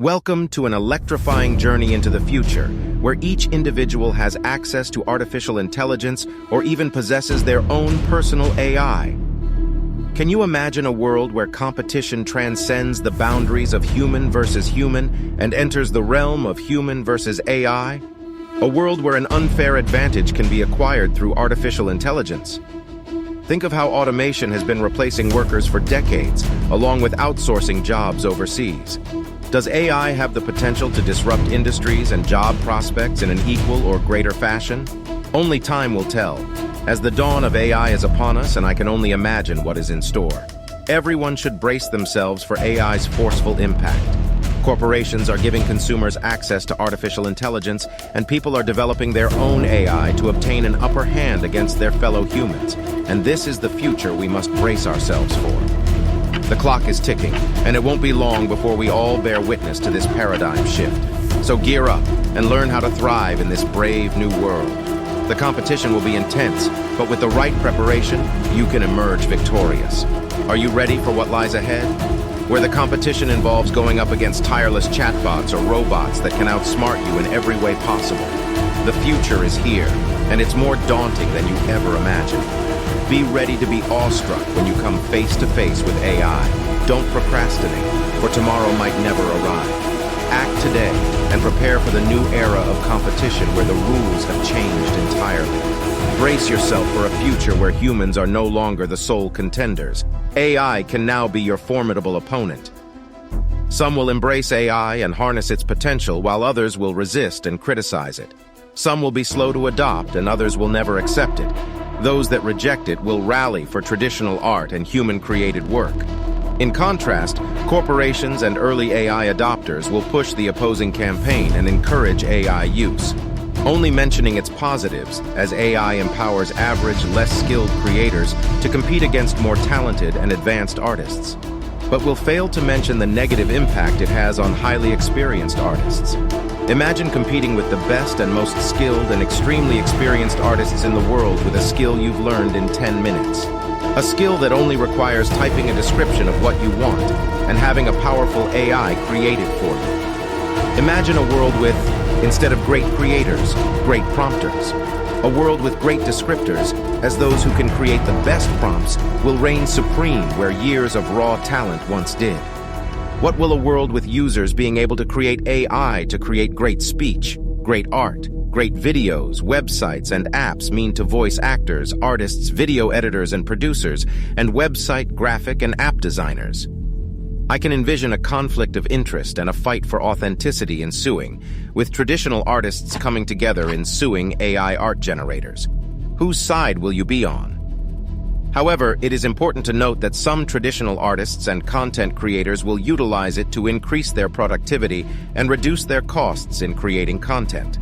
Welcome to an electrifying journey into the future, where each individual has access to artificial intelligence or even possesses their own personal AI. Can you imagine a world where competition transcends the boundaries of human versus human and enters the realm of human versus AI? A world where an unfair advantage can be acquired through artificial intelligence. Think of how automation has been replacing workers for decades, along with outsourcing jobs overseas. Does AI have the potential to disrupt industries and job prospects in an equal or greater fashion? Only time will tell, as the dawn of AI is upon us and I can only imagine what is in store. Everyone should brace themselves for AI's forceful impact. Corporations are giving consumers access to artificial intelligence, and people are developing their own AI to obtain an upper hand against their fellow humans. And this is the future we must brace ourselves for. The clock is ticking, and it won't be long before we all bear witness to this paradigm shift. So gear up and learn how to thrive in this brave new world. The competition will be intense, but with the right preparation, you can emerge victorious. Are you ready for what lies ahead? Where the competition involves going up against tireless chatbots or robots that can outsmart you in every way possible. The future is here, and it's more daunting than you ever imagined. Be ready to be awestruck when you come face to face with AI. Don't procrastinate, for tomorrow might never arrive. Act today and prepare for the new era of competition where the rules have changed entirely. Brace yourself for a future where humans are no longer the sole contenders. AI can now be your formidable opponent. Some will embrace AI and harness its potential, while others will resist and criticize it. Some will be slow to adopt and others will never accept it. Those that reject it will rally for traditional art and human-created work. In contrast, corporations and early AI adopters will push the opposing campaign and encourage AI use, only mentioning its positives as AI empowers average, less skilled creators to compete against more talented and advanced artists, but will fail to mention the negative impact it has on highly experienced artists. Imagine competing with the best and most skilled and extremely experienced artists in the world with a skill you've learned in 10 minutes. A skill that only requires typing a description of what you want and having a powerful AI create it for you. Imagine a world with, instead of great creators, great prompters. A world with great descriptors, as those who can create the best prompts will reign supreme where years of raw talent once did. What will a world with users being able to create AI to create great speech, great art, great videos, websites, and apps mean to voice actors, artists, video editors and producers, and website, graphic, and app designers? I can envision a conflict of interest and a fight for authenticity ensuing, with traditional artists coming together in suing AI art generators. Whose side will you be on? However, it is important to note that some traditional artists and content creators will utilize it to increase their productivity and reduce their costs in creating content.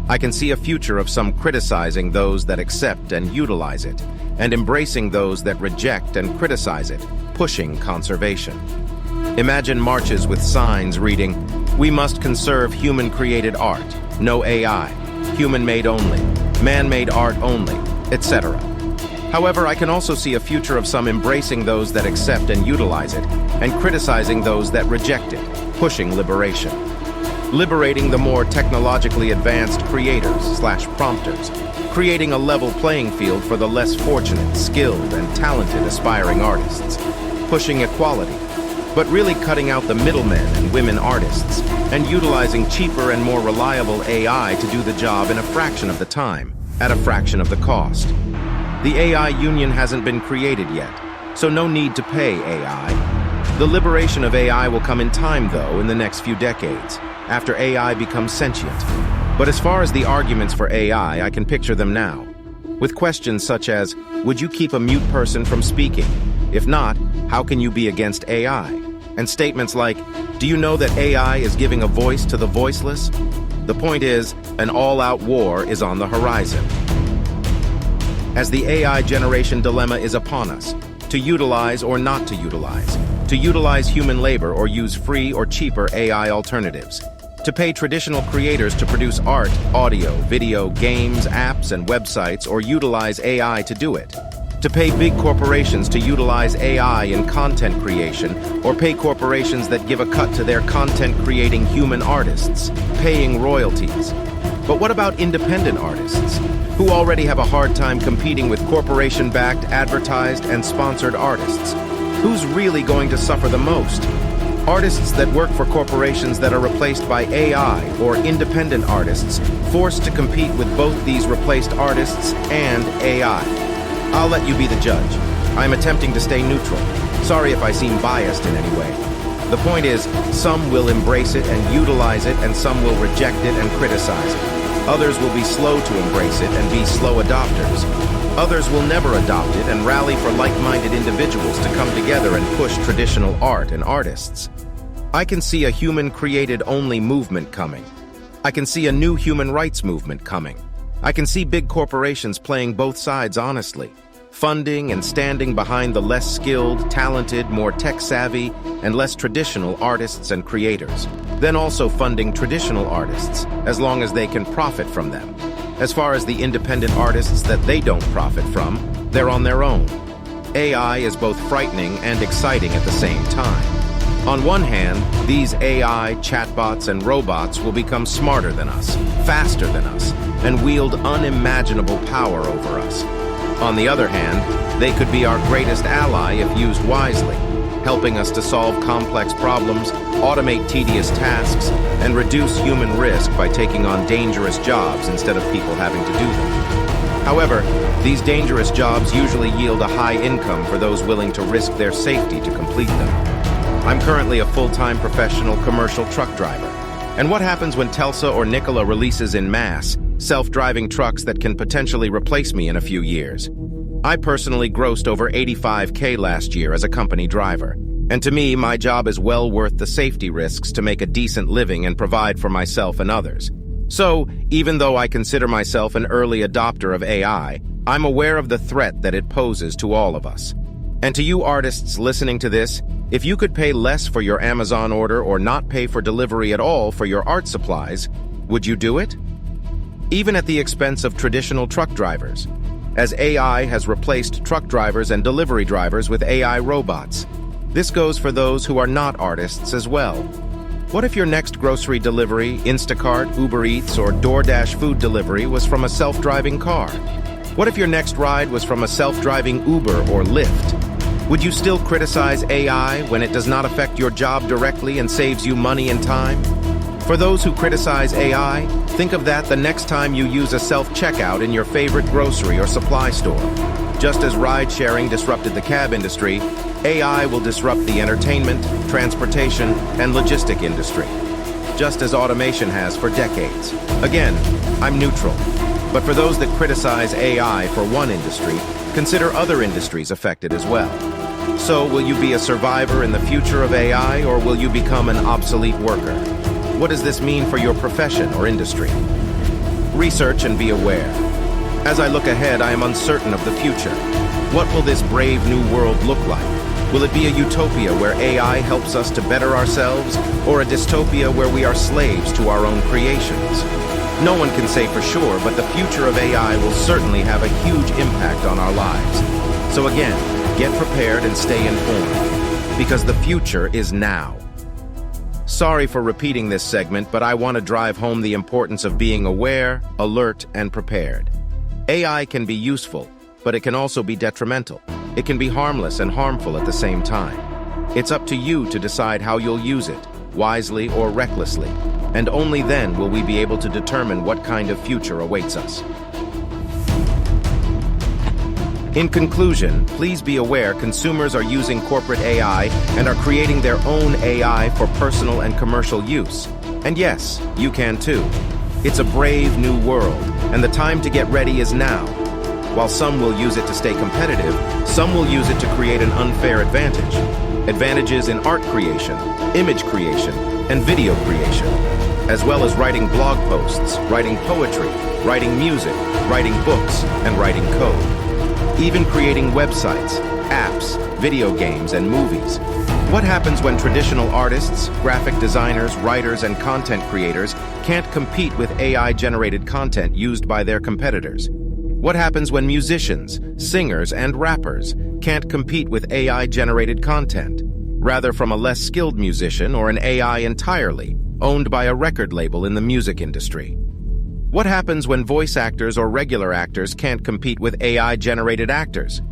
I can see a future of some criticizing those that accept and utilize it, and embracing those that reject and criticize it, pushing conservation. Imagine marches with signs reading, "We must conserve human-created art, no AI, human-made only, man-made art only," etc. However, I can also see a future of some embracing those that accept and utilize it, and criticizing those that reject it, pushing liberation. Liberating the more technologically advanced creators/prompters, creating a level playing field for the less fortunate, skilled, and talented aspiring artists. Pushing equality, but really cutting out the middlemen and women artists, and utilizing cheaper and more reliable AI to do the job in a fraction of the time, at a fraction of the cost. The AI union hasn't been created yet, so no need to pay AI. The liberation of AI will come in time, though, in the next few decades, after AI becomes sentient. But as far as the arguments for AI, I can picture them now, with questions such as, would you keep a mute person from speaking? If not, how can you be against AI? And statements like, do you know that AI is giving a voice to the voiceless? The point is, an all-out war is on the horizon. As the AI generation dilemma is upon us, to utilize or not to utilize human labor or use free or cheaper AI alternatives, to pay traditional creators to produce art, audio, video, games, apps, and websites, or utilize AI to do it, To pay big corporations to utilize AI in content creation, or pay corporations that give a cut to their content-creating human artists, paying royalties. But what about independent artists, who already have a hard time competing with corporation-backed, advertised, and sponsored artists? Who's really going to suffer the most? Artists that work for corporations that are replaced by AI, or independent artists forced to compete with both these replaced artists and AI? I'll let you be the judge. I'm attempting to stay neutral. Sorry if I seem biased in any way. The point is, some will embrace it and utilize it, and some will reject it and criticize it. Others will be slow to embrace it and be slow adopters. Others will never adopt it and rally for like-minded individuals to come together and push traditional art and artists. I can see a human-created only movement coming. I can see a new human rights movement coming. I can see big corporations playing both sides honestly, funding and standing behind the less skilled, talented, more tech-savvy, and less traditional artists and creators, then also funding traditional artists, as long as they can profit from them. As far as the independent artists that they don't profit from, they're on their own. AI is both frightening and exciting at the same time. On one hand, these AI, chatbots, and robots will become smarter than us, faster than us, and wield unimaginable power over us. On the other hand, they could be our greatest ally if used wisely, helping us to solve complex problems, automate tedious tasks, and reduce human risk by taking on dangerous jobs instead of people having to do them. However, these dangerous jobs usually yield a high income for those willing to risk their safety to complete them. I'm currently a full-time professional commercial truck driver. And what happens when Telsa or Nikola releases in mass self-driving trucks that can potentially replace me in a few years? I personally grossed over $85K last year as a company driver. And to me, my job is well worth the safety risks to make a decent living and provide for myself and others. So, even though I consider myself an early adopter of AI, I'm aware of the threat that it poses to all of us. And to you artists listening to this, if you could pay less for your Amazon order or not pay for delivery at all for your art supplies, would you do it? Even at the expense of traditional truck drivers, as AI has replaced truck drivers and delivery drivers with AI robots. This goes for those who are not artists as well. What if your next grocery delivery, Instacart, Uber Eats, or DoorDash food delivery was from a self-driving car? What if your next ride was from a self-driving Uber or Lyft? Would you still criticize AI when it does not affect your job directly and saves you money and time? For those who criticize AI, think of that the next time you use a self-checkout in your favorite grocery or supply store. Just as ride-sharing disrupted the cab industry, AI will disrupt the entertainment, transportation, and logistic industry, just as automation has for decades. Again, I'm neutral. But for those that criticize AI for one industry, consider other industries affected as well. So, will you be a survivor in the future of AI, or will you become an obsolete worker? What does this mean for your profession or industry? Research and be aware. As I look ahead, I am uncertain of the future. What will this brave new world look like? Will it be a utopia where AI helps us to better ourselves, or a dystopia where we are slaves to our own creations? No one can say for sure, but the future of AI will certainly have a huge impact on our lives. So again, get prepared and stay informed, because the future is now. Sorry for repeating this segment, but I want to drive home the importance of being aware, alert, and prepared. AI can be useful, but it can also be detrimental. It can be harmless and harmful at the same time. It's up to you to decide how you'll use it, wisely or recklessly, and only then will we be able to determine what kind of future awaits us. In conclusion, please be aware consumers are using corporate AI and are creating their own AI for personal and commercial use. And yes, you can too. It's a brave new world, and the time to get ready is now. While some will use it to stay competitive, some will use it to create an unfair advantage. Advantages in art creation, image creation, and video creation, as well as writing blog posts, writing poetry, writing music, writing books, and writing code. Even creating websites, apps, video games, and movies. What happens when traditional artists, graphic designers, writers, and content creators can't compete with AI-generated content used by their competitors? What happens when musicians, singers, and rappers can't compete with AI-generated content, rather from a less skilled musician or an AI entirely, owned by a record label in the music industry? What happens when voice actors or regular actors can't compete with AI-generated actors?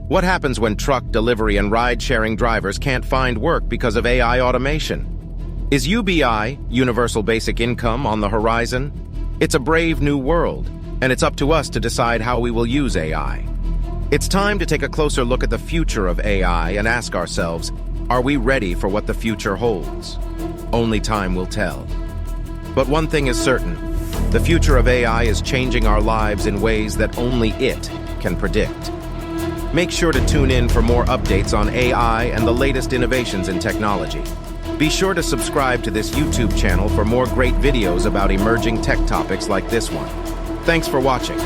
What happens when truck, delivery, and ride-sharing drivers can't find work because of AI automation? Is UBI, Universal Basic Income, on the horizon? It's a brave new world, and it's up to us to decide how we will use AI. It's time to take a closer look at the future of AI and ask ourselves, are we ready for what the future holds? Only time will tell. But one thing is certain, the future of AI is changing our lives in ways that only it can predict. Make sure to tune in for more updates on AI and the latest innovations in technology. Be sure to subscribe to this YouTube channel for more great videos about emerging tech topics like this one. Thanks for watching.